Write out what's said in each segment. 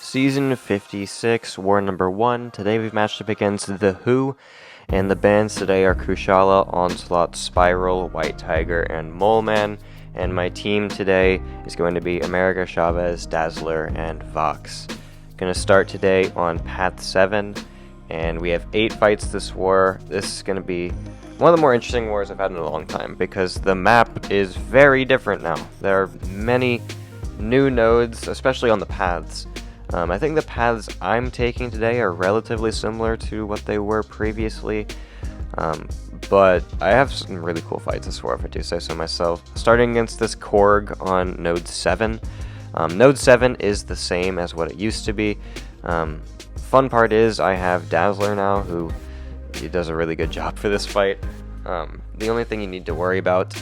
Season 56, War Number 1. Today we've matched up against The Who, and the bands today are Kushala, Onslaught, Spiral, White Tiger, and Mole Man. And my team today is going to be America, Chavez, Dazzler, and Vox. Gonna start today on Path 7, and we have 8 fights this war. This is gonna be one of the more interesting wars I've had in a long time, because the map is very different now. There are many new nodes, especially on the paths. I think the paths I'm taking today are relatively similar to what they were previously, but I have some really cool fights this war, if I do say so myself. Starting against this Korg on Node 7. Node 7 is the same as what it used to be. Fun part is I have Dazzler now, who he does a really good job for this fight. The only thing you need to worry about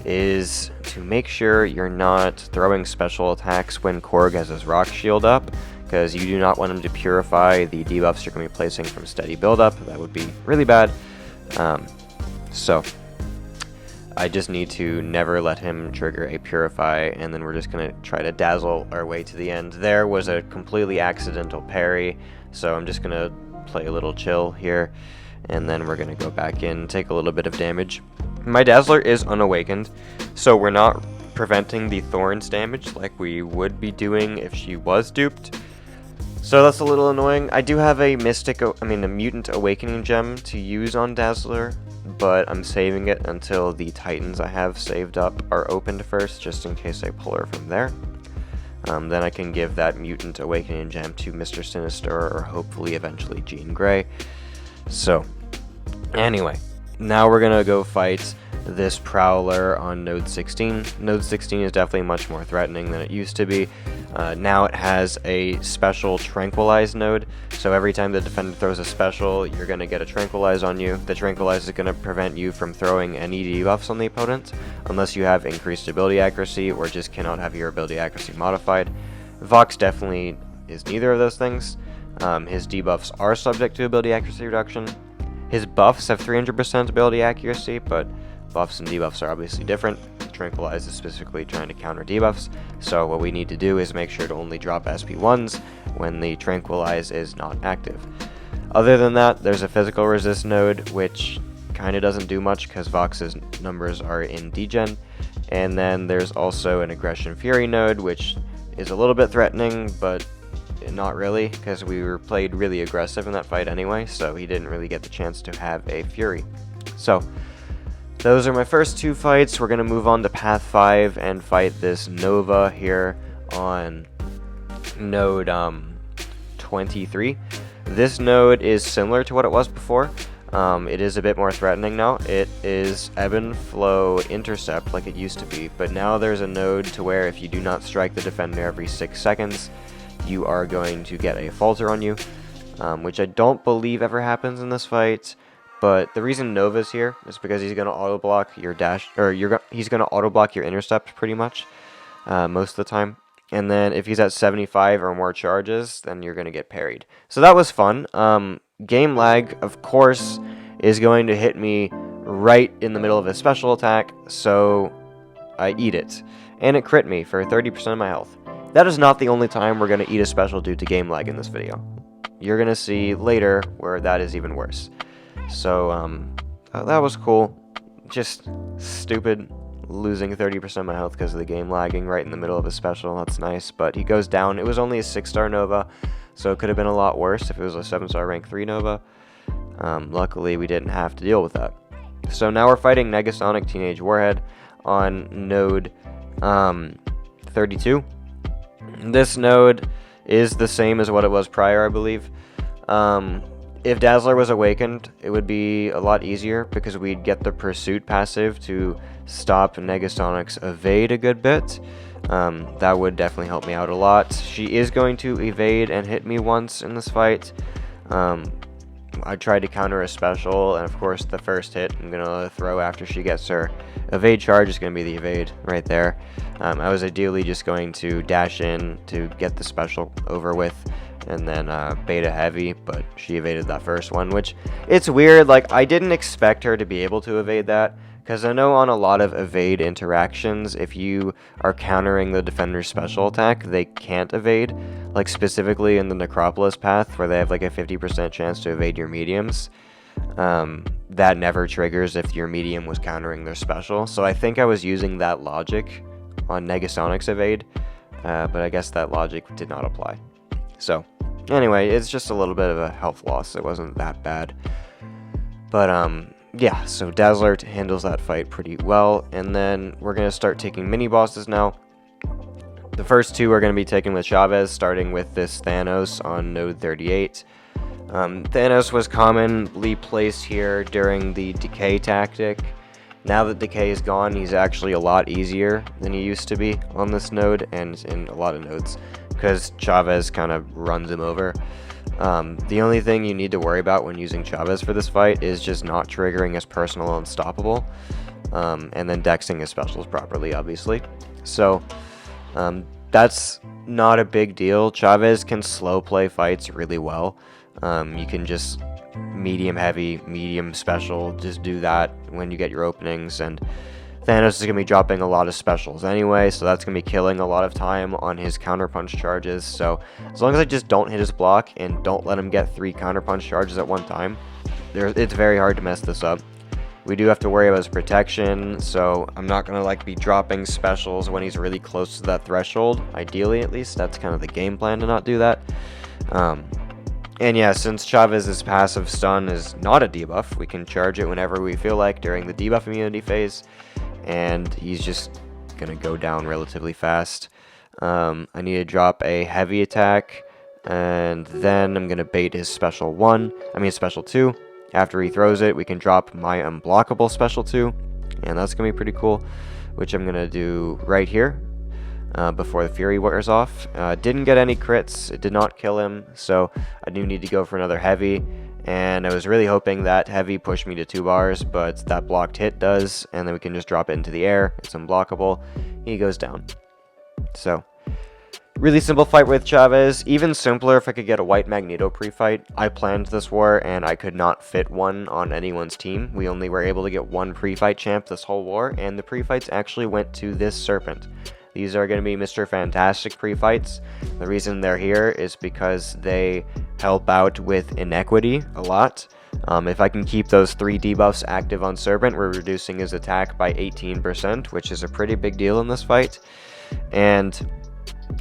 is to make sure you're not throwing special attacks when Korg has his rock shield up, because you do not want him to purify the debuffs you're going to be placing from steady buildup. That would be really bad. So I just need to never let him trigger a purify, and then we're just going to try to dazzle our way to the end. There was a completely accidental parry, so I'm just going to play a little chill here, and then we're going to go back in, take a little bit of damage. My Dazzler is unawakened, so we're not preventing the Thorns damage like we would be doing if she was duped. So that's a little annoying. I do have a Mutant Awakening Gem to use on Dazzler, but I'm saving it until the Titans I have saved up are opened first, just in case I pull her from there. Then I can give that Mutant Awakening Gem to Mr. Sinister, or hopefully eventually Jean Grey. So, anyway, now we're gonna go fight this Prowler on Node 16. Node 16 is definitely much more threatening than it used to be. Now it has a special Tranquilize node, so every time the defender throws a special, you're going to get a Tranquilize on you. The Tranquilize is going to prevent you from throwing any debuffs on the opponent, unless you have increased ability accuracy or just cannot have your ability accuracy modified. Vox definitely is neither of those things. His debuffs are subject to ability accuracy reduction. His buffs have 300% ability accuracy, but buffs and debuffs are obviously different. Tranquilize is specifically trying to counter debuffs, so what we need to do is make sure to only drop SP1s when the Tranquilize is not active. Other than that, there's a physical resist node, which kind of doesn't do much because Vox's numbers are in degen, and then there's also an aggression fury node, which is a little bit threatening, but not really, because we were played really aggressive in that fight anyway, so he didn't really get the chance to have a fury. So those are my first 2 fights. We're going to move on to Path 5 and fight this Nova here on Node 23. This node is similar to what it was before. It is a bit more threatening now. It is ebb and flow intercept like it used to be, but now there's a node to where if you do not strike the defender every 6 seconds, you are going to get a falter on you, which I don't believe ever happens in this fight. But the reason Nova's here is because he's going to auto block your dash, or he's going to auto block your intercept pretty much most of the time. And then if he's at 75 or more charges, then you're going to get parried. So that was fun. Game lag, of course, is going to hit me right in the middle of a special attack, so I eat it. And it crit me for 30% of my health. That is not the only time we're going to eat a special due to game lag in this video. You're going to see later where that is even worse. So, that was cool. Just stupid losing 30% of my health because of the game lagging right in the middle of a special. That's nice, but he goes down. It was only a 6-star Nova, so it could have been a lot worse if it was a 7-star rank 3 Nova. Luckily, we didn't have to deal with that. So now we're fighting Negasonic Teenage Warhead on Node 32. This node is the same as what it was prior, I believe. If Dazzler was awakened, it would be a lot easier because we'd get the Pursuit passive to stop Negasonic's evade a good bit. That would definitely help me out a lot. She is going to evade and hit me once in this fight. I tried to counter a special, and of course the first hit I'm going to throw after she gets her evade charge is going to be the evade right there. I was ideally just going to dash in to get the special over with, and then beta heavy, but she evaded that first one, which it's weird. Like, I didn't expect her to be able to evade that, because I know on a lot of evade interactions, if you are countering the defender's special attack, they can't evade. like specifically in the Necropolis path where they have like a 50% chance to evade your mediums. That never triggers if your medium was countering their special. So I think I was using that logic on Negasonic's evade, but I guess that logic did not apply. So anyway, it's just a little bit of a health loss. It wasn't that bad. But yeah, so Dazzler handles that fight pretty well, and then we're going to start taking mini bosses now. The first two are going to be taken with Chavez, starting with this Thanos on node 38. Thanos was commonly placed here during the decay tactic. Now that decay is gone, he's actually a lot easier than he used to be on this node and in a lot of nodes, because Chavez kind of runs him over. The only thing you need to worry about when using Chavez for this fight is just not triggering his personal unstoppable, and then dexing his specials properly, obviously. So that's not a big deal. Chavez can slow play fights really well. You can just medium heavy, medium special, just do that when you get your openings, and Thanos is going to be dropping a lot of specials anyway, so that's going to be killing a lot of time on his counterpunch charges. So as long as I just don't hit his block and don't let him get 3 counterpunch charges at one time, it's very hard to mess this up. We do have to worry about his protection, so I'm not going to like be dropping specials when he's really close to that threshold. Ideally, at least, that's kind of the game plan, to not do that. And yeah, since Chavez's passive stun is not a debuff, we can charge it whenever we feel like during the debuff immunity phase, and he's just gonna go down relatively fast. I need to drop a heavy attack, and then I'm gonna bait his special 2. After he throws it, we can drop my unblockable special 2, and that's gonna be pretty cool, which I'm gonna do right here. Before the Fury wears off. Didn't get any crits, it did not kill him, so I do need to go for another heavy, and I was really hoping that heavy pushed me to 2 bars, but that blocked hit does, and then we can just drop it into the air. It's unblockable, he goes down. So really simple fight with Chavez. Even simpler if I could get a white Magneto pre-fight. I planned this war and I could not fit one on anyone's team. We only were able to get 1 pre-fight champ this whole war, and the pre-fights actually went to this Serpent. These are going to be Mr. Fantastic pre-fights. The reason they're here is because they help out with inequity a lot. If I can keep those 3 debuffs active on Serpent, we're reducing his attack by 18%, which is a pretty big deal in this fight. And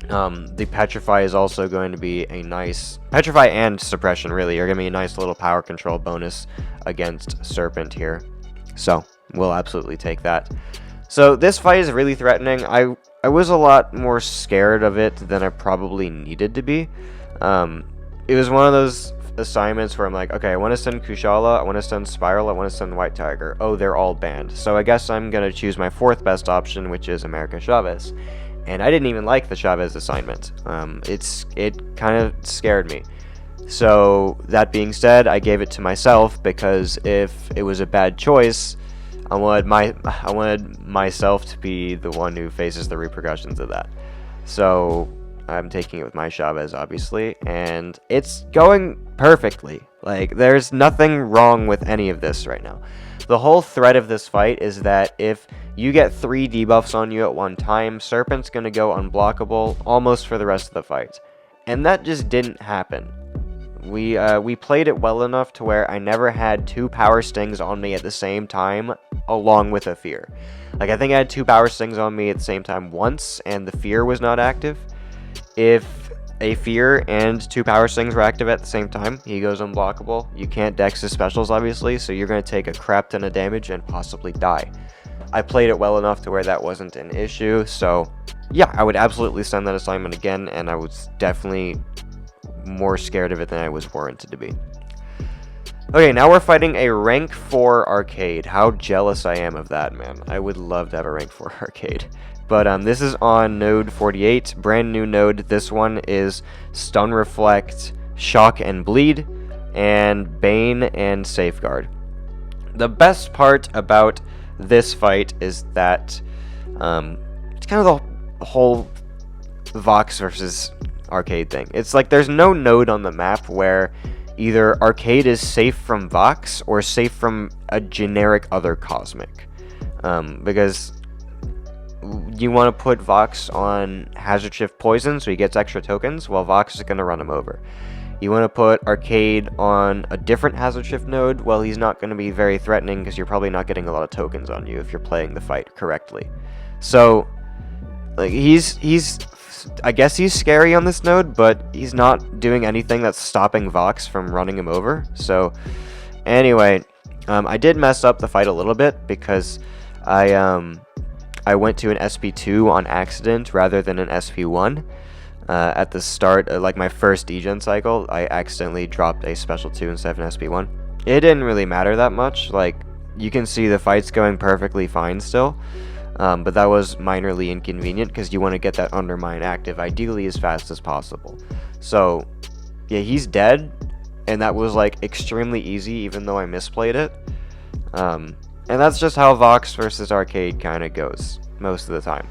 the Petrify is also going to be a nice... Petrify and Suppression, really, are going to be a nice little power control bonus against Serpent here. So, we'll absolutely take that. So, this fight is really threatening. I was a lot more scared of it than I probably needed to be. It was one of those assignments where I'm like, okay, I want to send Kushala, I want to send Spiral, I want to send White Tiger. Oh, they're all banned. So I guess I'm going to choose my 4th best option, which is America Chavez. And I didn't even like the Chavez assignment. It kind of scared me. So that being said, I gave it to myself, because if it was a bad choice, I wanted myself to be the one who faces the repercussions of that. So I'm taking it with my Chavez, obviously, and it's going perfectly. Like, there's nothing wrong with any of this right now. The whole threat of this fight is that if you get 3 debuffs on you at one time, Serpent's going to go unblockable almost for the rest of the fight. And that just didn't happen. We played it well enough to where I never had 2 power stings on me at the same time, along with a fear. Like, I think I had 2 power stings on me at the same time once, and the fear was not active. If a fear and 2 power stings were active at the same time, he goes unblockable. You can't dex his specials, obviously, so you're going to take a crap ton of damage and possibly die. I played it well enough to where that wasn't an issue, so yeah, I would absolutely send that assignment again, and I was definitely more scared of it than I was warranted to be. Okay, now we're fighting a rank 4 arcade. How jealous I am of that, man. I would love to have a rank 4 arcade. But this is on node 48, brand new node. This one is Stun Reflect, Shock and Bleed, and Bane and Safeguard. The best part about this fight is that it's kind of the whole Vox versus arcade thing. It's like there's no node on the map where either arcade is safe from Vox or safe from a generic other cosmic. Because you want to put Vox on Hazard Shift Poison so he gets extra tokens, well, Vox is going to run him over. You want to put Arcade on a different Hazard Shift node, well, he's not going to be very threatening because you're probably not getting a lot of tokens on you if you're playing the fight correctly. So, like, I guess he's scary on this node, but he's not doing anything that's stopping Vox from running him over. So, anyway, I did mess up the fight a little bit because I went to an SP2 on accident rather than an SP1. At the start, like my first degen cycle, I accidentally dropped a special 2 instead of an SP1. It didn't really matter that much. Like, you can see the fight's going perfectly fine still. But that was minorly inconvenient because you want to get that Undermine active ideally as fast as possible. So, yeah, he's dead. And that was like extremely easy even though I misplayed it. And that's just how Vox versus Arcade kind of goes most of the time.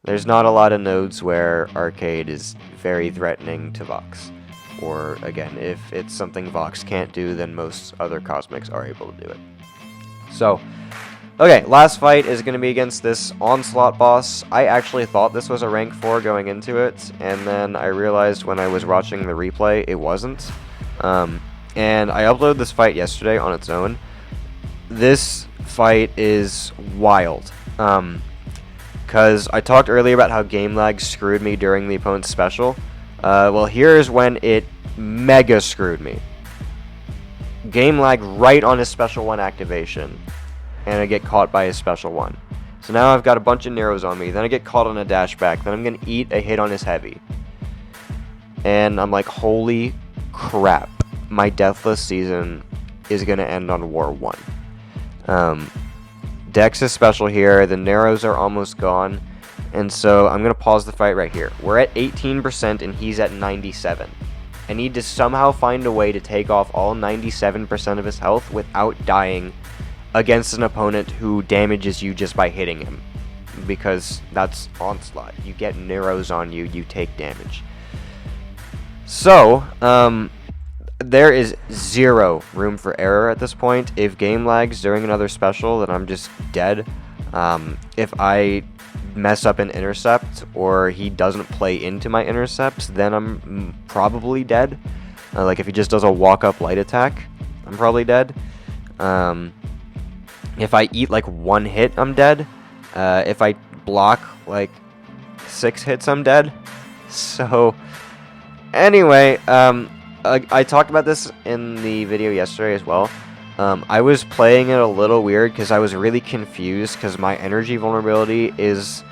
There's not a lot of nodes where Arcade is very threatening to Vox. Or, again, if it's something Vox can't do, then most other Cosmics are able to do it. So, okay, last fight is going to be against this Onslaught boss. I actually thought this was a rank 4 going into it, and then I realized when I was watching the replay, it wasn't. And I uploaded this fight yesterday on its own. This fight is wild. Because I talked earlier about how game lag screwed me during the opponent's special. Well, here's when it mega screwed me. Game lag right on his special 1 activation. And I get caught by his special 1. So now I've got a bunch of Neros on me. Then I get caught on a dash back. Then I'm going to eat a hit on his heavy. And I'm like, holy crap. My Deathless season is going to end on War 1. Dex is special here. The Neros are almost gone. And so I'm going to pause the fight right here. We're at 18% and he's at 97. I need to somehow find a way to take off all 97% of his health without dying against an opponent who damages you just by hitting him. Because that's Onslaught. You get Neros on you, you take damage. So, there is zero room for error at this point. If game lags during another special, then I'm just dead. If I mess up an intercept or he doesn't play into my intercepts, then I'm probably dead. Like if he just does a walk-up light attack, I'm probably dead. If I eat like 1 hit, I'm dead. If I block like 6 hits, I'm dead. So, anyway, I talked about this in the video yesterday as well. I was playing it a little weird because I was really confused because my energy vulnerability is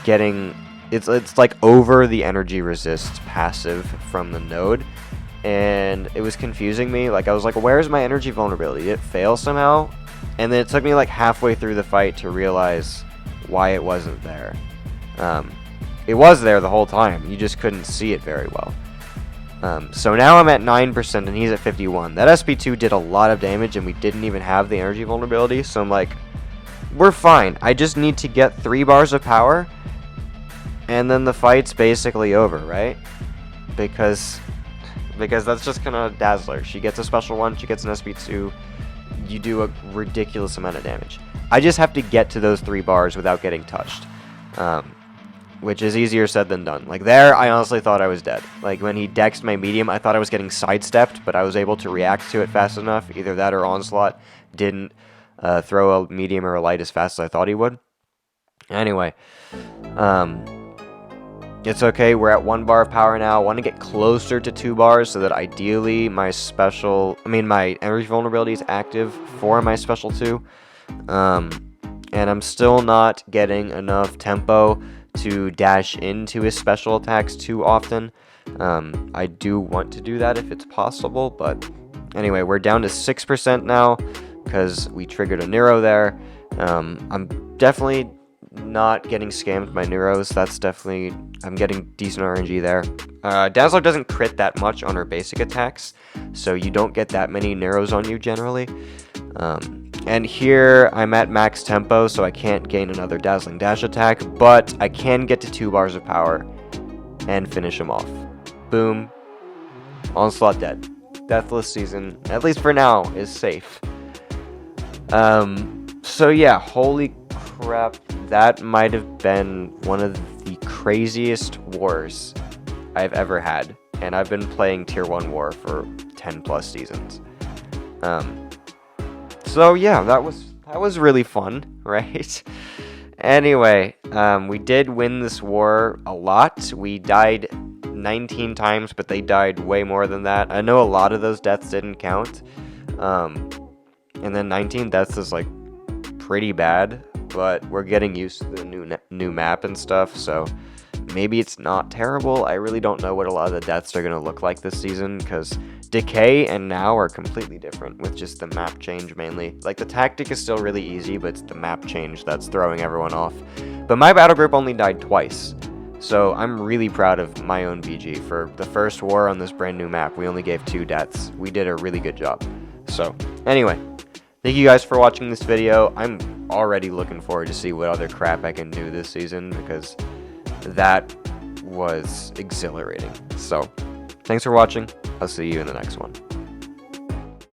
getting... It's like over the energy resist passive from the node. And it was confusing me. Like, I was like, where's my energy vulnerability? Did it fail somehow? And then it took me like halfway through the fight to realize why it wasn't there. It was there the whole time. You just couldn't see it very well. So now I'm at 9% and he's at 51. That SP2 did a lot of damage and we didn't even have the energy vulnerability. So I'm like, we're fine. I just need to get 3 bars of power. And then the fight's basically over, right? Because that's just kind of Dazzler. She gets a special 1, she gets an SP2. You do a ridiculous amount of damage. I just have to get to those 3 bars without getting touched. Which is easier said than done. Like there, I honestly thought I was dead. Like when he dexed my medium, I thought I was getting sidestepped, but I was able to react to it fast enough. Either that or Onslaught didn't throw a medium or a light as fast as I thought he would. Anyway, it's okay. We're at 1 bar of power now. I want to get closer to 2 bars so that ideally my my energy vulnerability is active for my special 2. And I'm still not getting enough tempo to dash into his special attacks too often. I do want to do that if it's possible, but anyway, we're down to 6% now because we triggered a Neuro there. I'm definitely not getting scammed by Neuros. I'm getting decent RNG there. Dazzler doesn't crit that much on her basic attacks, so you don't get that many Neuros on you generally. And here I'm at max tempo, so I can't gain another Dazzling Dash attack, but I can get to 2 bars of power and finish him off. Boom. Onslaught dead. Deathless season, at least for now, is safe. So yeah, holy crap. that might have been one of the craziest wars I've ever had, and I've been playing Tier 1 War for 10 plus seasons. So yeah, that was really fun, right? Anyway, we did win this war a lot. We died 19 times, but they died way more than that. I know a lot of those deaths didn't count. And then 19 deaths is like pretty bad, but we're getting used to the new map and stuff, so maybe it's not terrible. I really don't know what a lot of the deaths are going to look like this season, because Decay and Now are completely different with just the map change mainly. Like, the tactic is still really easy, but it's the map change that's throwing everyone off. But my battle group only died twice, so I'm really proud of my own VG. For the first war on this brand new map, we only gave 2 deaths. We did a really good job. So, anyway, thank you guys for watching this video. I'm already looking forward to see what other crap I can do this season, because that was exhilarating. So, thanks for watching. I'll see you in the next one.